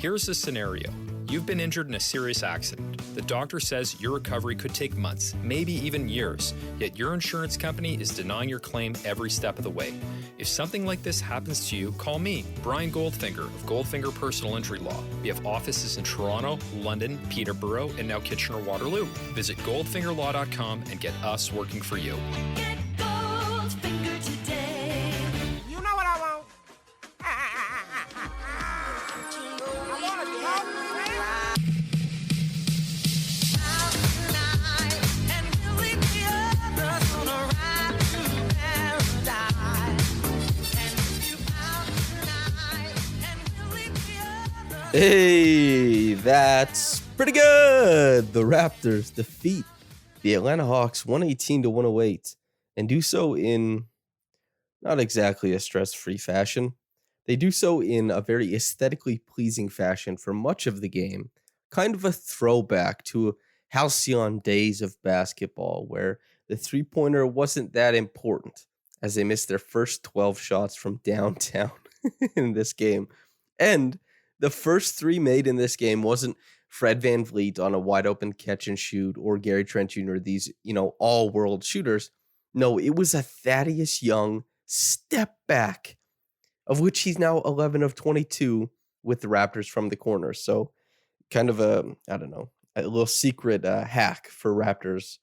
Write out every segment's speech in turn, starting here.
Here's the scenario. You've been injured in a serious accident. The doctor says your recovery could take months, maybe even years, yet your insurance company is denying your claim every step of the way. If something like this happens to you, call me, Brian Goldfinger of Goldfinger Personal Injury Law. We have offices in Toronto, London, Peterborough, and now Kitchener-Waterloo. Visit goldfingerlaw.com and get us working for you. Get Goldfinger today. You know what I want? Hey, that's pretty good. The Raptors defeat the Atlanta Hawks 118-108 and do so in not exactly a stress-free fashion. They do so in a very aesthetically pleasing fashion for much of the game, kind of a throwback to halcyon days of basketball where the three-pointer wasn't that important as they missed their first 12 shots from downtown in this game. And the first three made in this game wasn't Fred VanVleet on a wide open catch and shoot or Gary Trent Jr., these, all world shooters. No, it was a Thaddeus Young step back, of which he's now 11 of 22 with the Raptors from the corner. So kind of a little secret hack for Raptors.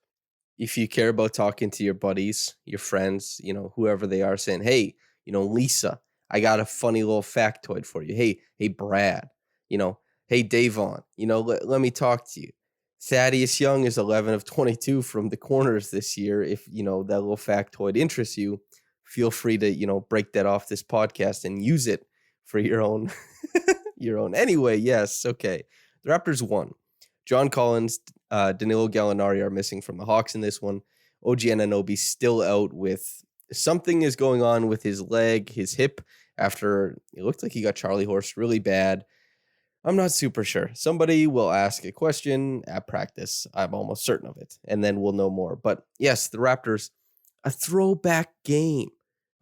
If you care about talking to your buddies, your friends, whoever they are, saying, hey, Lisa, I got a funny little factoid for you. Hey, Brad, hey, Davon, let me talk to you. Thaddeus Young is 11 of 22 from the corners this year. If, that little factoid interests you, feel free to, break that off this podcast and use it for your own, Anyway, yes, okay. The Raptors won. John Collins, Danilo Gallinari are missing from the Hawks in this one. OG Anunoby still out with something is going on with his leg, his hip, after it looked like he got Charlie horsed really bad. I'm not super sure. Somebody will ask a question at practice. I'm almost certain of it. And then we'll know more. But yes, the Raptors, a throwback game.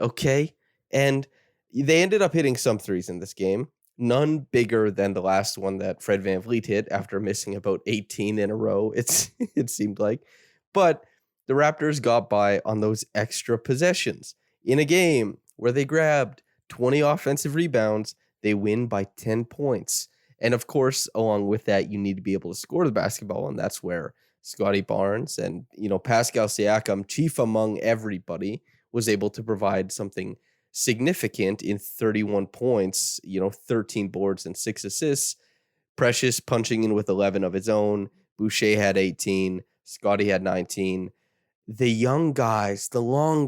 Okay? And they ended up hitting some threes in this game. None bigger than the last one that Fred VanVleet hit after missing about 18 in a row, it seemed like. But the Raptors got by on those extra possessions. In a game where they grabbed 20 offensive rebounds, they win by 10 points. And of course, along with that, you need to be able to score the basketball, and that's where Scottie Barnes and, Pascal Siakam, chief among everybody, was able to provide something significant in 31 points, 13 boards and 6 assists. Precious punching in with 11 of his own. Boucher had 18. Scottie had 19. The young guys, the long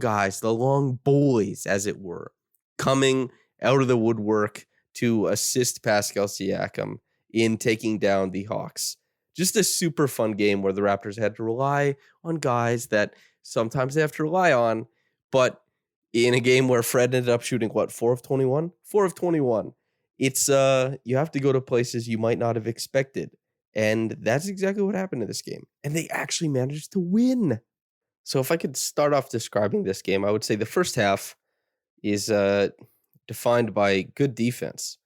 boys, as it were, coming out of the woodwork to assist Pascal Siakam in taking down the Hawks. Just a super fun game where the Raptors had to rely on guys that sometimes they have to rely on, but in a game where Fred ended up shooting, 4 of 21? 4 of 21. It's, you have to go to places you might not have expected. And that's exactly what happened in this game. And they actually managed to win. So if I could start off describing this game, I would say the first half is defined by good defense.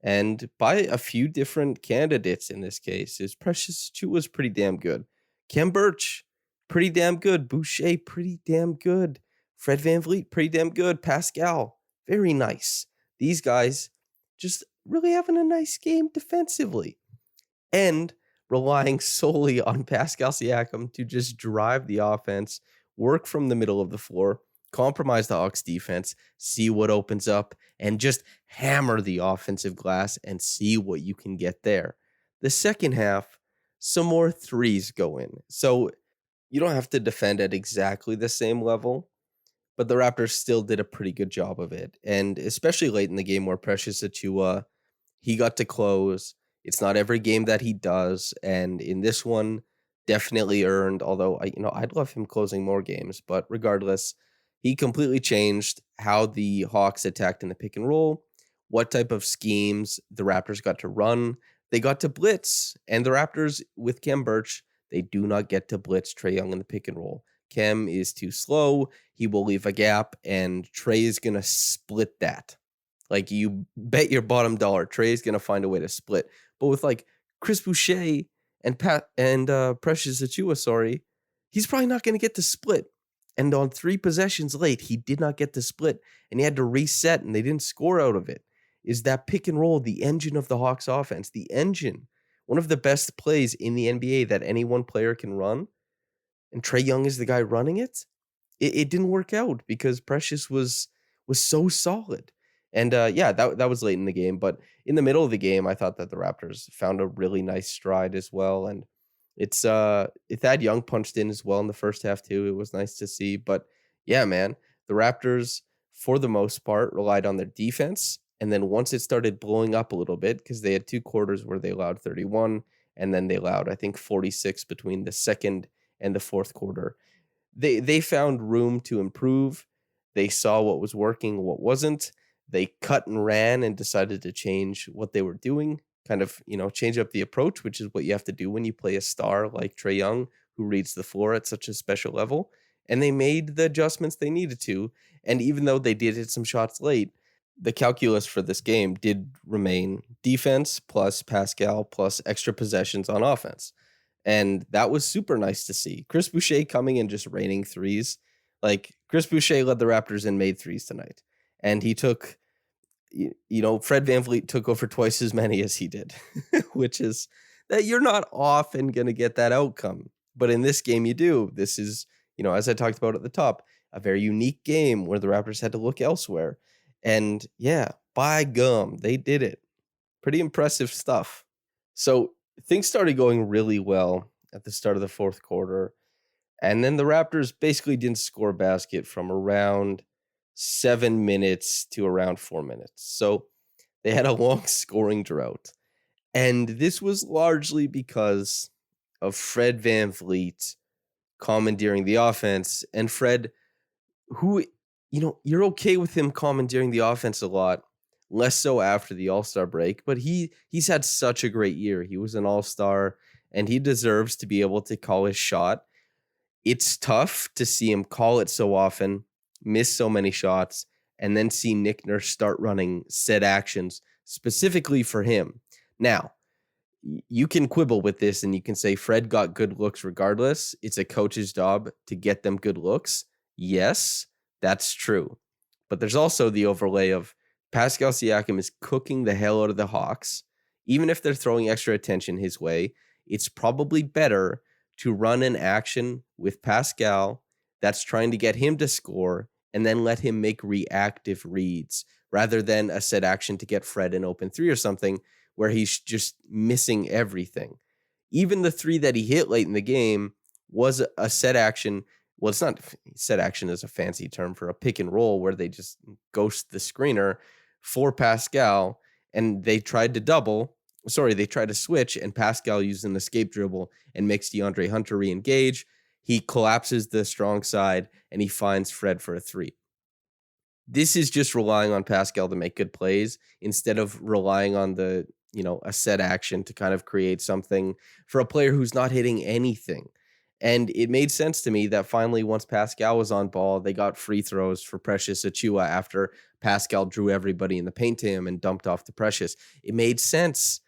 And by a few different candidates in this case. Is Precious was pretty damn good. Khem Birch, pretty damn good. Boucher, pretty damn good. Fred VanVleet, pretty damn good. Pascal, very nice. These guys just really having a nice game defensively. And relying solely on Pascal Siakam to just drive the offense, work from the middle of the floor, compromise the Hawks defense, see what opens up, and just hammer the offensive glass and see what you can get there. The second half, some more threes go in. So you don't have to defend at exactly the same level, but the Raptors still did a pretty good job of it. And especially late in the game where Precious Achiuwa, he got to close. It's not every game that he does. And in this one, definitely earned, although I'd love him closing more games. But regardless, he completely changed how the Hawks attacked in the pick and roll, what type of schemes the Raptors got to run. They got to blitz. And the Raptors, with Khem Birch, they do not get to blitz Trae Young in the pick and roll. Khem is too slow. He will leave a gap, and Trae is going to split that. Like, you bet your bottom dollar Trey's going to find a way to split. But with like Chris Boucher and Precious Achua, he's probably not going to get to split. And on 3 possessions late, he did not get to split, and he had to reset, and they didn't score out of it. Is that pick and roll the engine of the Hawks offense? The engine, one of the best plays in the NBA that any one player can run, and Trae Young is the guy running it. It didn't work out because Precious was so solid. And that was late in the game, but in the middle of the game, I thought that the Raptors found a really nice stride as well. And if Thad Young punched in as well in the first half too, it was nice to see. But yeah, man, the Raptors for the most part relied on their defense. And then once it started blowing up a little bit, because they had 2 quarters where they allowed 31, and then they allowed, I think, 46 between the second and the fourth quarter. They found room to improve. They saw what was working, what wasn't. They cut and ran and decided to change what they were doing, kind of, change up the approach, which is what you have to do when you play a star like Trae Young, who reads the floor at such a special level. And they made the adjustments they needed to. And even though they did hit some shots late, the calculus for this game did remain defense plus Pascal plus extra possessions on offense. And that was super nice to see. Chris Boucher coming and just raining threes. Like, Chris Boucher led the Raptors and made threes tonight. And he took, Fred VanVleet took over twice as many as he did, which is that you're not often going to get that outcome. But in this game, you do. This is, as I talked about at the top, a very unique game where the Raptors had to look elsewhere. And yeah, by gum, they did it. Pretty impressive stuff. So things started going really well at the start of the fourth quarter. And then the Raptors basically didn't score a basket from around 7 minutes to around 4 minutes. So they had a long scoring drought. And this was largely because of Fred VanVleet commandeering the offense. And Fred, who, you're okay with him commandeering the offense a lot, less so after the All-Star break, but he's had such a great year. He was an All-Star, and he deserves to be able to call his shot. It's tough to see him call it so often, miss so many shots, and then see Nick Nurse start running set actions specifically for him. Now, you can quibble with this and you can say Fred got good looks regardless. It's a coach's job to get them good looks. Yes, that's true. But there's also the overlay of Pascal Siakam is cooking the hell out of the Hawks. Even if they're throwing extra attention his way, it's probably better to run an action with Pascal that's trying to get him to score and then let him make reactive reads rather than a set action to get Fred an open 3 or something where he's just missing everything. Even the 3 that he hit late in the game was a set action. Well, it's not set action is a fancy term for a pick and roll where they just ghost the screener for Pascal, and they tried to switch, and Pascal used an escape dribble and makes DeAndre Hunter re-engage. He collapses the strong side, and he finds Fred for a 3. This is just relying on Pascal to make good plays instead of relying on a set action to kind of create something for a player who's not hitting anything. And it made sense to me that finally, once Pascal was on ball, they got free throws for Precious Achua after Pascal drew everybody in the paint to him and dumped off to Precious. It made sense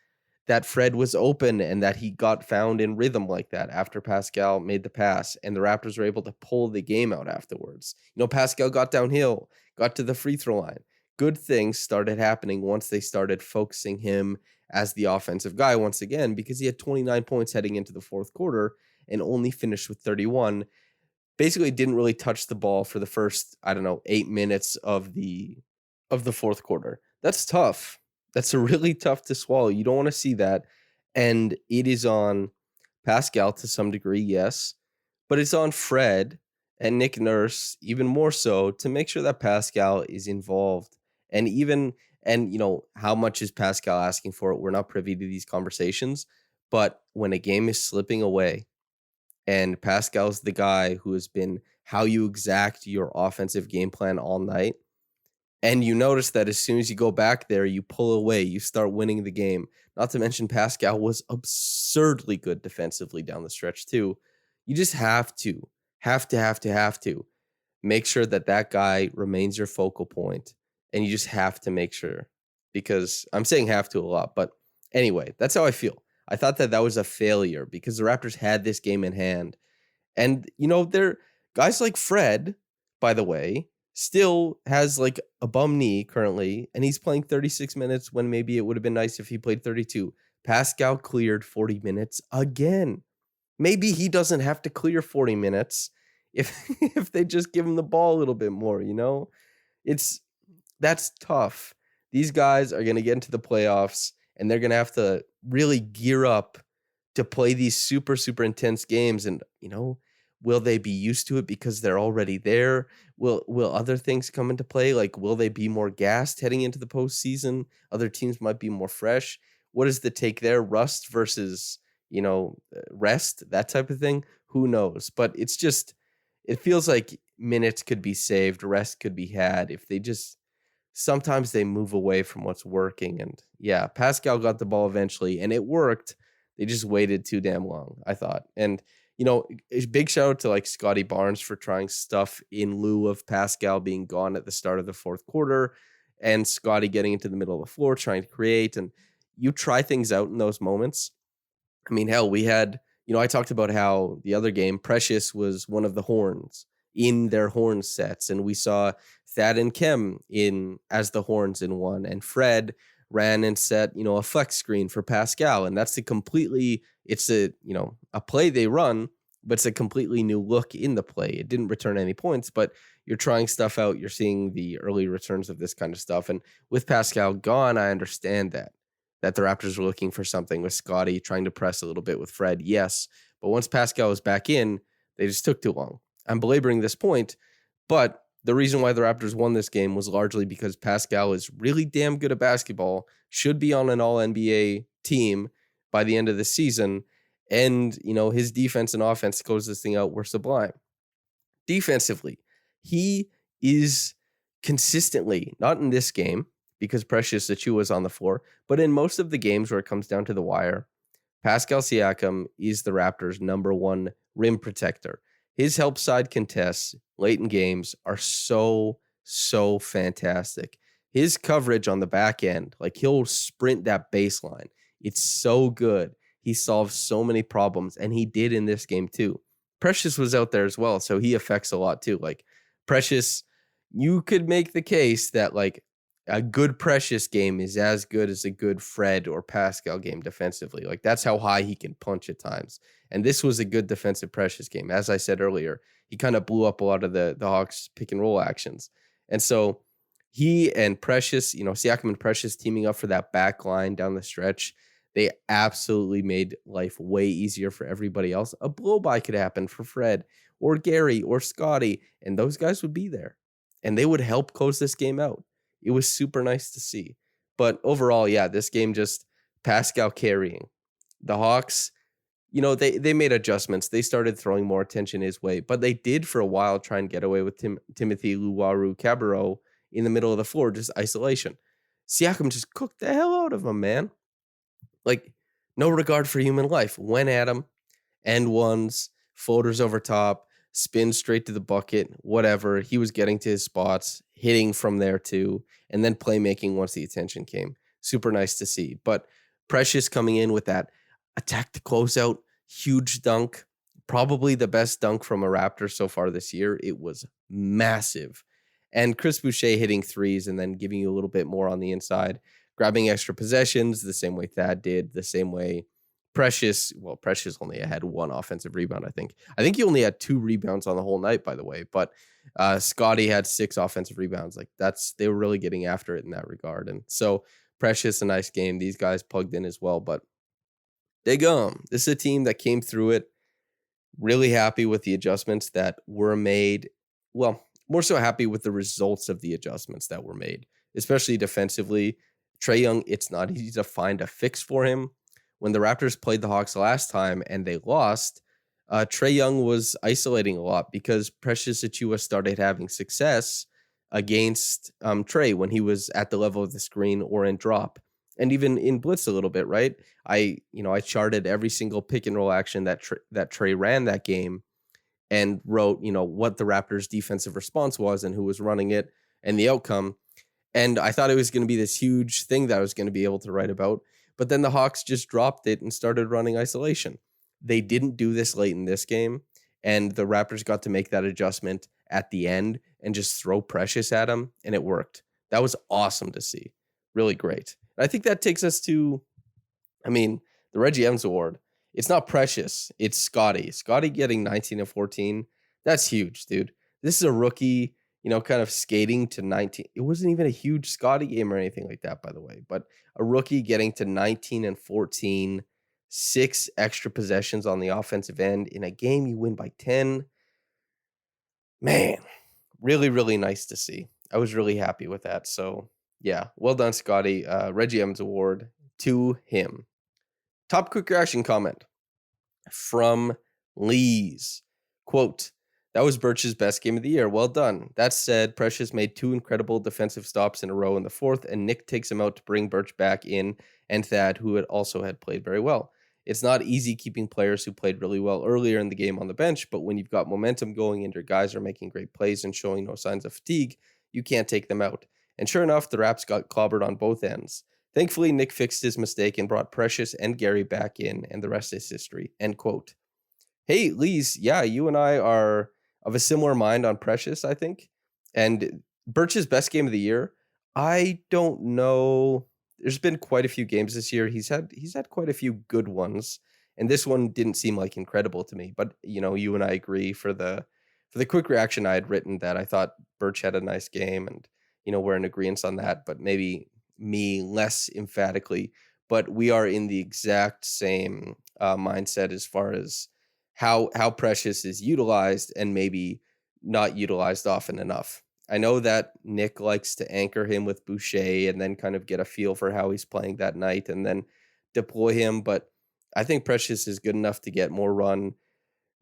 that Fred was open and that he got found in rhythm like that after Pascal made the pass, and the Raptors were able to pull the game out afterwards. Pascal got downhill, got to the free throw line. Good things started happening once they started focusing him as the offensive guy once again, because he had 29 points heading into the fourth quarter and only finished with 31. Basically didn't really touch the ball for the first, 8 minutes of the fourth quarter. That's tough. That's really tough to swallow. You don't want to see that. And it is on Pascal to some degree, yes. But it's on Fred and Nick Nurse, even more so, to make sure that Pascal is involved. And how much is Pascal asking for it? We're not privy to these conversations. But when a game is slipping away, and Pascal's the guy who has been how you exact your offensive game plan all night, and you notice that as soon as you go back there, you pull away, you start winning the game. Not to mention Pascal was absurdly good defensively down the stretch too. You just have to make sure that guy remains your focal point and you just have to make sure, because I'm saying have to a lot. But anyway, that's how I feel. I thought that was a failure because the Raptors had this game in hand. And, they're guys like Fred, by the way, still has like a bum knee currently, and he's playing 36 minutes when maybe it would have been nice if he played 32. Pascal cleared 40 minutes again. Maybe he doesn't have to clear 40 minutes if if they just give him the ball a little bit more, That's tough. These guys are going to get into the playoffs, and they're going to have to really gear up to play these super, super intense games. And, will they be used to it because they're already there? Will other things come into play? Like, will they be more gassed heading into the postseason? Other teams might be more fresh. What is the take there? Rust versus, rest, that type of thing? Who knows? But it feels like minutes could be saved, rest could be had if they just, sometimes they move away from what's working. And yeah, Pascal got the ball eventually, and it worked. They just waited too damn long, I thought. And, a big shout out to like Scottie Barnes for trying stuff in lieu of Pascal being gone at the start of the fourth quarter, and Scottie getting into the middle of the floor, trying to create. And you try things out in those moments. I mean, hell, we had, I talked about how the other game, Precious was one of the horns in their horn sets, and we saw Thad and Kem as the horns in one, and Fred ran and set, a flex screen for Pascal. And that's it's a play they run, but it's a completely new look in the play. It didn't return any points, but you're trying stuff out. You're seeing the early returns of this kind of stuff. And with Pascal gone, I understand that the Raptors were looking for something with Scottie trying to press a little bit with Fred. Yes. But once Pascal was back in, they just took too long. I'm belaboring this point, but the reason why the Raptors won this game was largely because Pascal is really damn good at basketball, should be on an all-NBA team by the end of the season, and, his defense and offense to close this thing out were sublime. Defensively, he is consistently, not in this game, because Precious Achiuwa is on the floor, but in most of the games where it comes down to the wire, Pascal Siakam is the Raptors' number one rim protector. His help side contests late in games are so, so fantastic. His coverage on the back end, like he'll sprint that baseline. It's so good. He solves so many problems, and he did in this game too. Precious was out there as well, so he affects a lot too. Like Precious, you could make the case that like a good Precious game is as good as a good Fred or Pascal game defensively. Like that's how high he can punch at times. And this was a good defensive Precious game. As I said earlier, he kind of blew up a lot of the Hawks pick and roll actions. And so he and Precious, Siakam and Precious teaming up for that back line down the stretch, they absolutely made life way easier for everybody else. A blow-by could happen for Fred or Gary or Scottie, and those guys would be there. And they would help close this game out. It was super nice to see. But overall, yeah, this game just Pascal carrying. The Hawks, they made adjustments. They started throwing more attention his way, but they did for a while try and get away with Timothy Luwawu-Cabarrot in the middle of the floor, just isolation. Siakam just cooked the hell out of him, man. Like, no regard for human life. Went at him, end ones, floaters over top, spin straight to the bucket, whatever. He was getting to his spots, hitting from there too, and then playmaking once the attention came. Super nice to see. But Precious coming in with that attack to close out, huge dunk, probably the best dunk from a Raptor so far this year. It was massive. And Chris Boucher hitting threes and then giving you a little bit more on the inside, grabbing extra possessions the same way Thad did, the same way Precious only had one offensive rebound, I think. I think he only had 2 rebounds on the whole night, by the way. But Scottie had 6 offensive rebounds. Like they were really getting after it in that regard. And so Precious, a nice game. These guys plugged in as well. But they go. This is a team that came through it. Really happy with the adjustments that were made. Well, more so happy with the results of the adjustments that were made, especially defensively. Trae Young, it's not easy to find a fix for him. When the Raptors played the Hawks last time and they lost, Trae Young was isolating a lot because Precious Achiuwa started having success against Trae when he was at the level of the screen or in drop, and even in blitz a little bit, right? I charted every single pick and roll action that Trae ran that game and wrote, what the Raptors' defensive response was and who was running it and the outcome. And I thought it was going to be this huge thing that I was going to be able to write about. But then the Hawks just dropped it and started running isolation. They didn't do this late in this game. And the Raptors got to make that adjustment at the end and just throw Precious at him. And it worked. That was awesome to see. Really great. And I think that takes us to, the Reggie Evans Award. It's not Precious. It's Scottie. Scottie getting 19 and 14. That's huge, dude. This is a rookie, kind of skating to 19. It wasn't even a huge Scottie game or anything like that, by the way. But a rookie getting to 19 and 14, 6 extra possessions on the offensive end in a game you win by 10. Man, really, really nice to see. I was really happy with that. So, yeah, well done, Scottie. Reggie Evans Award to him. Top quick reaction comment from LeeZ. Quote, that was Birch's best game of the year. Well done. That said, Precious made 2 incredible defensive stops in a row in the fourth, and Nick takes him out to bring Birch back in, and Thad, who had played very well. It's not easy keeping players who played really well earlier in the game on the bench, but when you've got momentum going and your guys are making great plays and showing no signs of fatigue, you can't take them out. And sure enough, the Raps got clobbered on both ends. Thankfully, Nick fixed his mistake and brought Precious and Gary back in, and the rest is history. End quote. Hey, LeeZ, yeah, you and I are of a similar mind on Precious, I think. And Birch's best game of the year, I don't know. There's been quite a few games this year. He's had quite a few good ones, and this one didn't seem like incredible to me. But you and I agree for the quick reaction. I had written that I thought Birch had a nice game, and we're in agreement on that. But maybe me less emphatically. But we are in the exact same mindset as far as how Precious is utilized and maybe not utilized often enough. I know that Nick likes to anchor him with Boucher and then kind of get a feel for how he's playing that night and then deploy him. But I think Precious is good enough to get more run,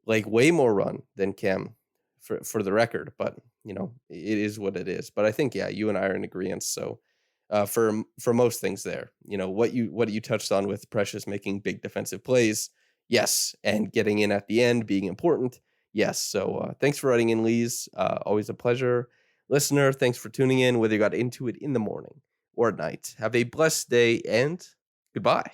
like way more run than Cam for the record. But, it is what it is. But I think, yeah, you and I are in agreement. So for most things there, what you touched on with Precious making big defensive plays, yes. And getting in at the end, being important, yes. So thanks for writing in, LeeZ. Always a pleasure. Listener, thanks for tuning in, whether you got into it in the morning or at night. Have a blessed day and goodbye.